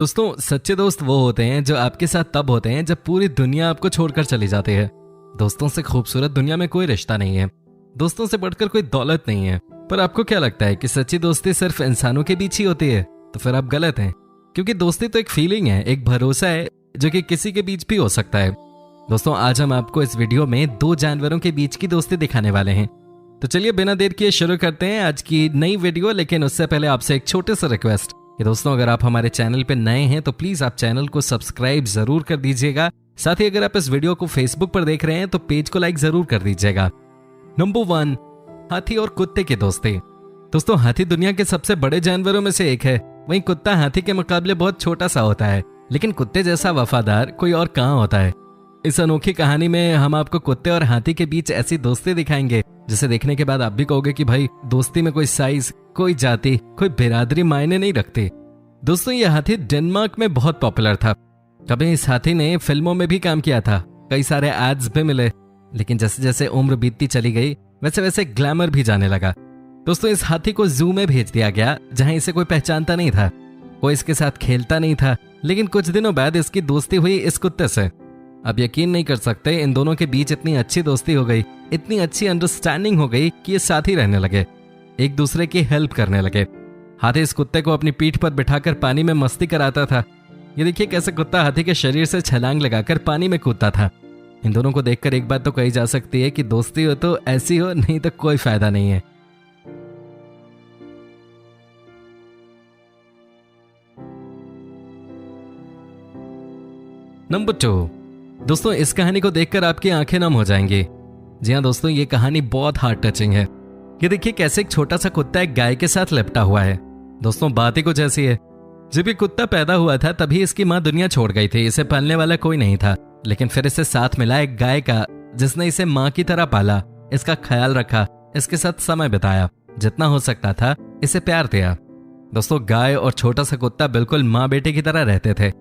दोस्तों, सच्चे दोस्त वो होते हैं जो आपके साथ तब होते हैं जब पूरी दुनिया आपको छोड़कर चली जाती है। दोस्तों से खूबसूरत दुनिया में कोई रिश्ता नहीं है, दोस्तों से बढ़कर कोई दौलत नहीं है। पर आपको क्या लगता है कि सच्ची दोस्ती सिर्फ इंसानों के बीच ही होती है? तो फिर आप गलत हैं, क्योंकि दोस्ती तो एक फीलिंग है, एक भरोसा है जो कि किसी के बीच भी हो सकता है। दोस्तों, आज हम आपको इस वीडियो में दो जानवरों के बीच की दोस्ती दिखाने वाले हैं। तो चलिए बिना देर किए शुरू करते हैं आज की नई वीडियो। लेकिन उससे पहले आपसे एक छोटे सा रिक्वेस्ट कि दोस्तों, अगर आप हमारे चैनल पे नए हैं तो प्लीज आप चैनल को सब्सक्राइब जरूर कर दीजिएगा। साथ ही अगर आप इस वीडियो को फेसबुक पर देख रहे हैं तो पेज को लाइक जरूर कर दीजिएगा। नंबर 1, हाथी और कुत्ते की दोस्ती। दोस्तों, हाथी दुनिया के सबसे बड़े जानवरों में से एक है। वहीं कुत्ता हाथी के मुकाबले बहुत छोटा सा होता है, लेकिन कुत्ते जैसा वफादार कोई और कहाँ होता है। इस अनोखी कहानी में हम आपको कुत्ते और हाथी के बीच ऐसी दोस्ती दिखाएंगे जिसे देखने के बाद आप भी कहोगे कि भाई, दोस्ती में कोई साइज, कोई जाति, कोई बिरादरी मायने नहीं रखती। दोस्तों, ये हाथी डेनमार्क में बहुत पॉपुलर था। कभी इस हाथी ने फिल्मों में भी काम किया था, कई सारे एड्स भी मिले। लेकिन जैसे जैसे उम्र बीतती चली गई वैसे वैसे ग्लैमर भी जाने लगा। दोस्तों, इस हाथी को जू में भेज दिया गया जहां इसे कोई पहचानता नहीं था, कोई इसके साथ खेलता नहीं था। लेकिन कुछ दिनों बाद इसकी दोस्ती हुई इस कुत्ते से। अब यकीन नहीं कर सकते, इन दोनों के बीच इतनी अच्छी दोस्ती हो गई, इतनी अच्छी अंडरस्टैंडिंग हो गई कि ये साथ ही रहने लगे, एक दूसरे की हेल्प करने लगे। हाथी इस कुत्ते को अपनी पीठ पर बिठाकर पानी में मस्ती कराता था। ये देखिए कैसे कुत्ता हाथी के शरीर से छलांग लगाकर पानी में कूदता था। इन दोनों को देखकर एक बात तो कही जा सकती है कि दोस्ती हो तो ऐसी हो, नहीं तो कोई फायदा नहीं है। नंबर 2, दोस्तों, इस कहानी को देखकर आपकी आंखें नम हो जाएंगी। जी हाँ दोस्तों, ये कहानी बहुत हार्ट टचिंग है। ये देखिए कैसे एक छोटा सा कुत्ता एक गाय के साथ लिपटा हुआ है। दोस्तों, बात ही कुछ ऐसी है। जब ये कुत्ता पैदा हुआ था तभी इसकी माँ दुनिया छोड़ गई थी, इसे पालने वाला कोई नहीं था। लेकिन फिर इसे साथ मिला एक गाय का, जिसने इसे माँ की तरह पाला, इसका ख्याल रखा, इसके साथ समय बिताया, जितना हो सकता था इसे प्यार दिया। दोस्तों, गाय और छोटा सा कुत्ता बिल्कुल माँ बेटे की तरह रहते थे।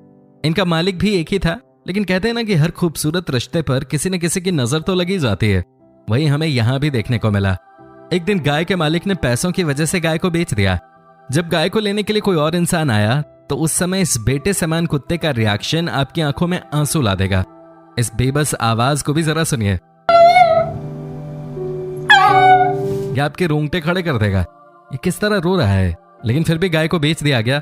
इनका मालिक भी एक ही था, लेकिन कहते हैं ना कि हर खूबसूरत रिश्ते पर किसी न किसी की नजर तो लगी जाती है। वही हमें यहाँ भी देखने को मिला। एक दिन गाय के मालिक ने पैसों की वजह से गाय को बेच दिया। जब गाय को लेने के लिए कोई और इंसान आया तो उस समय इस बेटे समान कुत्ते का रिएक्शन आपकी आंखों में आंसू ला देगा। इस बेबस आवाज को भी जरा सुनिए, यह आपके रोंगटे खड़े कर देगा। ये किस तरह रो रहा है, लेकिन फिर भी गाय को बेच दिया गया।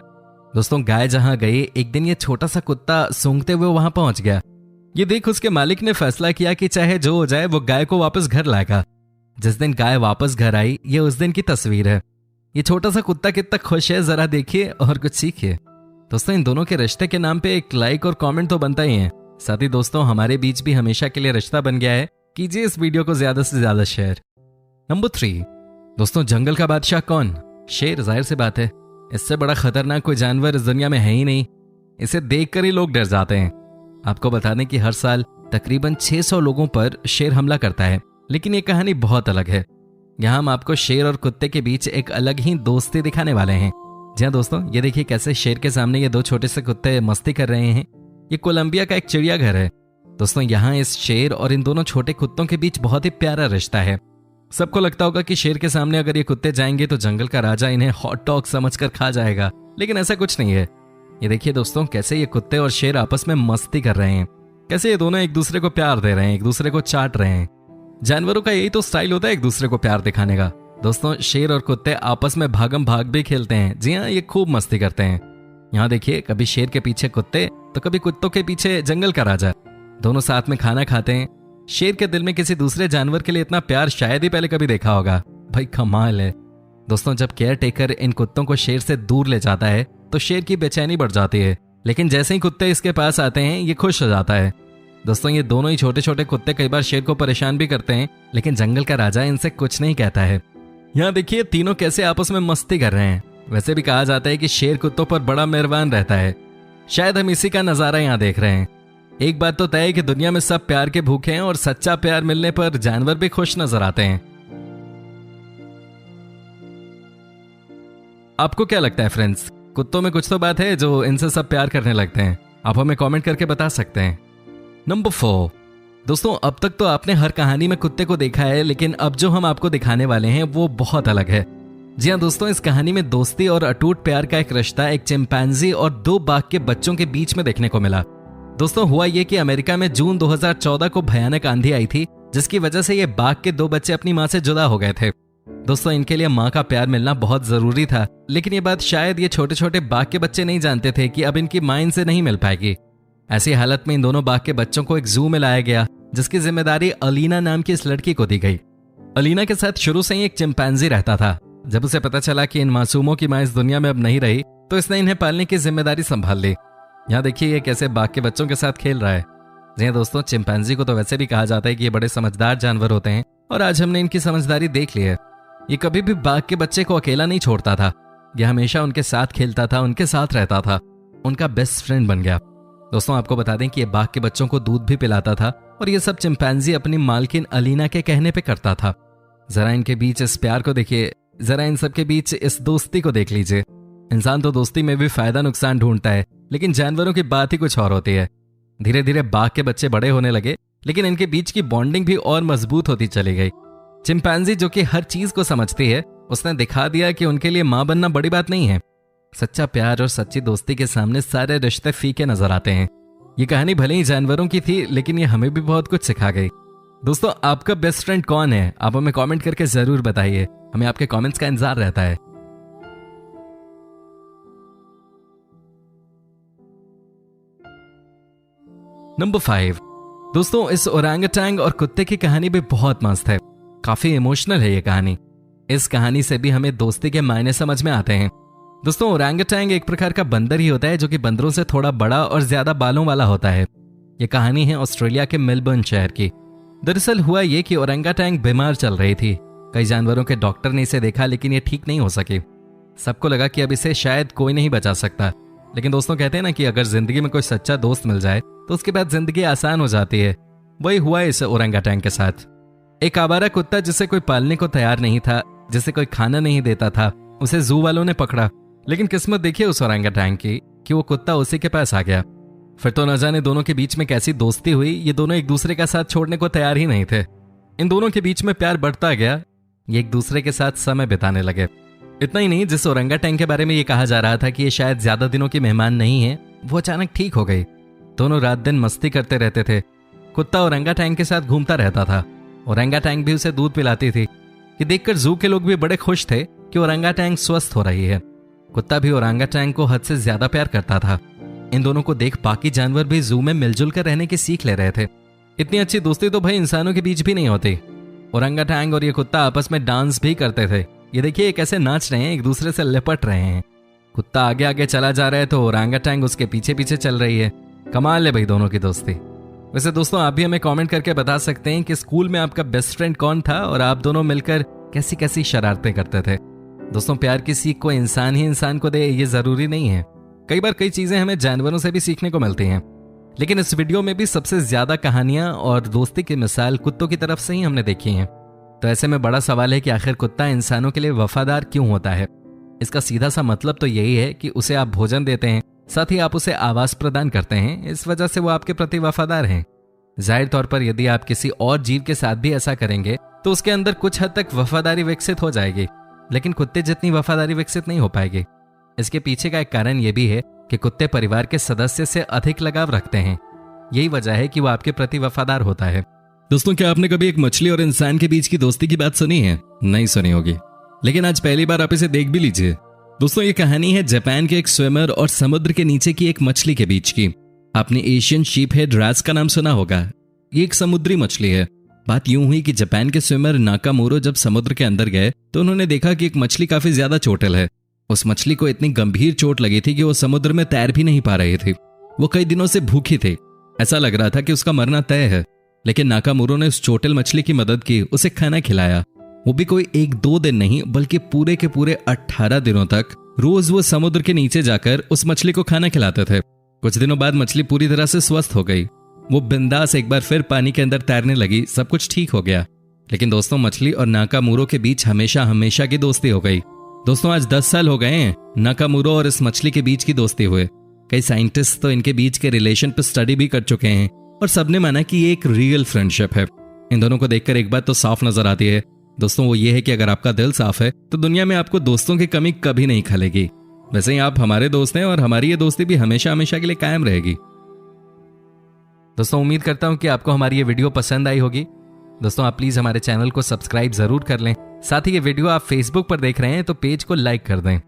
दोस्तों, गाय जहां गई, एक दिन ये छोटा सा कुत्ता सूंघते हुए वहां पहुंच गया। ये देख उसके मालिक ने फैसला किया कि चाहे जो हो जाए वो गाय को वापस घर लाएगा। जिस दिन गाय वापस घर आई, ये उस दिन की तस्वीर है। ये छोटा सा कुत्ता कितना खुश है, जरा देखिए और कुछ सीखिए। दोस्तों, इन दोनों के रिश्ते के नाम पे एक लाइक और कमेंट तो बनता ही है। साथ ही दोस्तों, हमारे बीच भी हमेशा के लिए रिश्ता बन गया है। कीजिए इस वीडियो को ज्यादा से ज्यादा शेयर। नंबर 3, दोस्तों, जंगल का बादशाह कौन? शेर। जाहिर सी बात है, इससे बड़ा खतरनाक कोई जानवर इस दुनिया में है ही नहीं। इसे देखकर ही लोग डर जाते हैं। आपको बता दें कि हर साल तकरीबन 600 लोगों पर शेर हमला करता है। लेकिन ये कहानी बहुत अलग है। यहाँ हम आपको शेर और कुत्ते के बीच एक अलग ही दोस्ती दिखाने वाले हैं। जी हाँ दोस्तों, ये देखिए कैसे शेर के सामने ये दो छोटे से कुत्ते मस्ती कर रहे हैं। ये कोलंबिया का एक चिड़ियाघर है। दोस्तों, यहाँ इस शेर और इन दोनों छोटे कुत्तों के बीच बहुत ही प्यारा रिश्ता है। सबको लगता होगा कि शेर के सामने अगर ये कुत्ते जाएंगे तो जंगल का राजा इन्हें हॉट डॉग समझकर खा जाएगा, लेकिन ऐसा कुछ नहीं है। ये देखिए दोस्तों, कैसे ये कुत्ते और शेर आपस में मस्ती कर रहे हैं, कैसे ये दोनों एक दूसरे को प्यार दे रहे हैं, एक दूसरे को चाट रहे हैं। जानवरों का यही तो स्टाइल होता है, एक दूसरे को प्यार दिखाने का। दोस्तों, शेर और कुत्ते आपस में भागम भाग भी खेलते हैं। जी हाँ, ये खूब मस्ती करते हैं। यहाँ देखिए, कभी शेर के पीछे कुत्ते तो कभी कुत्तों के पीछे जंगल का राजा। दोनों साथ में खाना खाते हैं। शेर के दिल में किसी दूसरे जानवर के लिए इतना प्यार शायद ही पहले कभी देखा होगा। भाई कमाल है। दोस्तों, जब केयर टेकर इन कुत्तों को शेर से दूर ले जाता है तो शेर की बेचैनी बढ़ जाती है, लेकिन जैसे ही कुत्ते इसके पास आते हैं ये खुश हो जाता है। दोस्तों, ये दोनों ही छोटे छोटे कुत्ते कई बार शेर को परेशान भी करते हैं, लेकिन जंगल का राजा इनसे कुछ नहीं कहता है। यहाँ देखिए तीनों कैसे आपस में मस्ती कर रहे हैं। वैसे भी कहा जाता है कि शेर कुत्तों पर बड़ा मेहरबान रहता है। शायद हम इसी का नजारा यहाँ देख रहे हैं। एक बात तो तय है कि दुनिया में सब प्यार के भूखे हैं और सच्चा प्यार मिलने पर जानवर भी खुश नजर आते हैं। आपको क्या लगता है फ्रेंड्स, कुत्तों में कुछ तो बात है जो इनसे सब प्यार करने लगते हैं? आप हमें कमेंट करके बता सकते हैं। नंबर 4, दोस्तों, अब तक तो आपने हर कहानी में कुत्ते को देखा है, लेकिन अब जो हम आपको दिखाने वाले हैं वो बहुत अलग है। जी हाँ दोस्तों, इस कहानी में दोस्ती और अटूट प्यार का एक रिश्ता एक चिंपैंजी और 2 बाघ के बच्चों के बीच में देखने को मिला। दोस्तों हुआ ये कि अमेरिका में जून 2014 को भयानक आंधी आई थी, जिसकी वजह से ये बाघ के 2 बच्चे अपनी मां से जुदा हो गए थे। दोस्तों इनके लिए मां का प्यार मिलना बहुत जरूरी था, लेकिन ये बात शायद ये छोटे छोटे बाघ के बच्चे नहीं जानते थे कि अब इनकी मां इनसे नहीं मिल पाएगी। ऐसी हालत में इन दोनों बाघ के बच्चों को एक जू में लाया गया, जिसकी जिम्मेदारी अलीना नाम की इस लड़की को दी गई। अलीना के साथ शुरू से ही एक चिंपैंजी रहता था। जब उसे पता चला कि इन मासूमों की मां इस दुनिया में अब नहीं रही, तो इसने इन्हें पालने की जिम्मेदारी संभाल ली। यहाँ देखिए ये कैसे बाघ के बच्चों के साथ खेल रहा है। जी हाँ दोस्तों, चिंपैंजी को तो वैसे भी कहा जाता है कि ये बड़े समझदार जानवर होते हैं, और आज हमने इनकी समझदारी देख ली है। ये कभी भी बाघ के बच्चे को अकेला नहीं छोड़ता था। ये हमेशा उनके साथ खेलता था, उनके साथ रहता था, उनका बेस्ट फ्रेंड बन गया। दोस्तों आपको बता दें कि ये बाघ के बच्चों को दूध भी पिलाता था, और ये सब चिंपैंजी अपनी मालकिन अलीना के कहने पे करता था। जरा इनके बीच इस प्यार को देखिए, जरा इन सबके बीच इस दोस्ती को देख लीजिए। इंसान तो दोस्ती में भी फायदा नुकसान ढूंढता है, लेकिन जानवरों की बात ही कुछ और होती है। धीरे धीरे बाघ के बच्चे बड़े होने लगे, लेकिन इनके बीच की बॉन्डिंग भी और मजबूत होती चली गई। चिंपैंजी जो कि हर चीज को समझती है, उसने दिखा दिया कि उनके लिए मां बनना बड़ी बात नहीं है। सच्चा प्यार और सच्ची दोस्ती के सामने सारे रिश्ते फीके नजर आते हैं। ये कहानी भले ही जानवरों की थी, लेकिन ये हमें भी बहुत कुछ सिखा गई। दोस्तों आपका बेस्ट फ्रेंड कौन है? आप हमें कमेंट करके जरूर बताइए, हमें आपके कमेंट्स का इंतजार रहता है। नंबर 5। दोस्तों इस ओरंगुटैन और कुत्ते की कहानी भी बहुत मस्त है, काफी इमोशनल है ये कहानी। इस कहानी से भी हमें दोस्ती के मायने समझ में आते हैं। दोस्तों ओरंगुटैन एक प्रकार का बंदर ही होता है, जो कि बंदरों से थोड़ा बड़ा और ज्यादा बालों वाला होता है। ये कहानी है ऑस्ट्रेलिया के मेलबर्न शहर की। दरअसल हुआ ये कि ओरंगुटैन बीमार चल रही थी। कई जानवरों के डॉक्टर ने इसे देखा, लेकिन ये ठीक नहीं हो सकी। सबको लगा कि अब इसे शायद कोई नहीं बचा सकता। लेकिन दोस्तों कहते हैं ना कि अगर जिंदगी में कोई सच्चा दोस्त मिल जाए तो उसके बाद जिंदगी आसान हो जाती है। वही हुआ इस ओरंगुटैन के साथ। एक आवारा कुत्ता जिसे कोई पालने को तैयार नहीं था, जिसे कोई खाना नहीं देता था, उसे जू वालों ने पकड़ा। लेकिन किस्मत देखिए उस ओरंगुटैन की कि वो कुत्ता उसी के पास आ गया। फिर तो न जाने दोनों के बीच में कैसी दोस्ती हुई। ये दोनों एक दूसरे का साथ छोड़ने को तैयार ही नहीं थे। इन दोनों के बीच में प्यार बढ़ता गया। ये एक दूसरे के साथ समय बिताने लगे। इतना ही नहीं, जिस ओरंगुटैन के बारे में ये कहा जा रहा था कि ये शायद ज्यादा दिनों की मेहमान नहीं है, वो अचानक ठीक हो गई। दोनों रात दिन मस्ती करते रहते थे। कुत्ता ओरंगुटैन के साथ घूमता रहता था, ओरंगुटैन भी उसे दूध पिलाती थी। ये देखकर जू के लोग भी बड़े खुश थे कि ओरंगुटैन स्वस्थ हो रही है। कुत्ता भी ओरंगुटैन को हद से ज्यादा प्यार करता था। इन दोनों को देख बाकी जानवर भी जू में मिलजुल कर रहने की सीख ले रहे थे। इतनी अच्छी दोस्ती तो भाई इंसानों के बीच भी नहीं होती। ओरंगुटैन और ये कुत्ता आपस में डांस भी करते थे। ये देखिए ये कैसे नाच रहे हैं, एक दूसरे से लिपट रहे हैं। कुत्ता आगे आगे चला जा रहा है तो ओरंगुटैन उसके पीछे पीछे चल रही है। कमाल है भाई दोनों की दोस्ती। वैसे दोस्तों आप भी हमें कमेंट करके बता सकते हैं कि स्कूल में आपका बेस्ट फ्रेंड कौन था और आप दोनों मिलकर कैसी कैसी शरारतें करते थे। दोस्तों प्यार की सीख को इंसान ही इंसान को दे ये जरूरी नहीं है। कई बार कई चीजें हमें जानवरों से भी सीखने को मिलती हैं। लेकिन इस वीडियो में भी सबसे ज्यादा कहानियां और दोस्ती की मिसाल कुत्तों की तरफ से ही हमने देखी हैं। तो ऐसे में बड़ा सवाल है कि आखिर कुत्ता इंसानों के लिए वफादार क्यों होता है? इसका सीधा सा मतलब तो यही है कि उसे आप भोजन देते हैं, साथ ही आप उसे आवास प्रदान करते हैं। इस वजह से वो आपके प्रति वफादार हैं। जाहिर तौर पर यदि आप किसी और जीव के साथ भी ऐसा करेंगे तो उसके अंदर कुछ हद तक वफादारी विकसित हो जाएगी, लेकिन कुत्ते जितनी वफादारी विकसित नहीं हो पाएगी। इसके पीछे का एक कारण यह भी है कि कुत्ते परिवार के सदस्य से अधिक लगाव रखते हैं। यही वजह है कि वो आपके प्रति वफादार होता है। दोस्तों क्या आपने कभी एक मछली और इंसान के बीच की दोस्ती की बात सुनी है? नहीं सुनी होगी, लेकिन आज पहली बार आप इसे देख भी लीजिए। दोस्तों ये कहानी है जापान के एक स्विमर और समुद्र के नीचे की एक मछली के बीच की। आपने एशियन शीप हेड रैट्स का नाम सुना होगा। ये एक समुद्री मछली है। बात यूं हुई कि जापान के स्विमर नाकामोरो जब समुद्र के अंदर गए तो उन्होंने देखा कि एक मछली काफी ज्यादा चोटिल है। उस मछली को इतनी गंभीर चोट लगी थी कि वो समुद्र में तैर भी नहीं पा रही थी। वो कई दिनों से भूखी थी। ऐसा लग रहा था कि उसका मरना तय है। लेकिन नाकामोरो ने उस चोटिल मछली की मदद की, उसे खाना खिलाया। वो भी कोई 1-2 दिन नहीं बल्कि पूरे के पूरे 18 दिनों तक रोज वो समुद्र के नीचे जाकर उस मछली को खाना खिलाते थे। कुछ दिनों बाद मछली पूरी तरह से स्वस्थ हो गई। वो बिंदास एक बार फिर पानी के अंदर तैरने लगी। सब कुछ ठीक हो गया। लेकिन दोस्तों मछली और नाकामोरो के बीच हमेशा हमेशा की दोस्ती हो गई। दोस्तों आज 10 साल हो गए हैं नाकामोरो और इस मछली के बीच की दोस्ती हुए। कई साइंटिस्ट तो इनके बीच के रिलेशन पर स्टडी भी कर चुके हैं और सबने माना कि ये एक रियल फ्रेंडशिप है। इन दोनों को देखकर एक बात तो साफ नजर आती है दोस्तों वो ये है कि अगर आपका दिल साफ है तो दुनिया में आपको दोस्तों की कमी कभी नहीं खलेगी। वैसे ही आप हमारे दोस्त हैं और हमारी ये दोस्ती भी हमेशा हमेशा के लिए कायम रहेगी। दोस्तों उम्मीद करता हूं कि आपको हमारी ये वीडियो पसंद आई होगी। दोस्तों आप प्लीज हमारे चैनल को सब्सक्राइब जरूर कर लें। साथ ही ये वीडियो आप फेसबुक पर देख रहे हैं तो पेज को लाइक कर दें।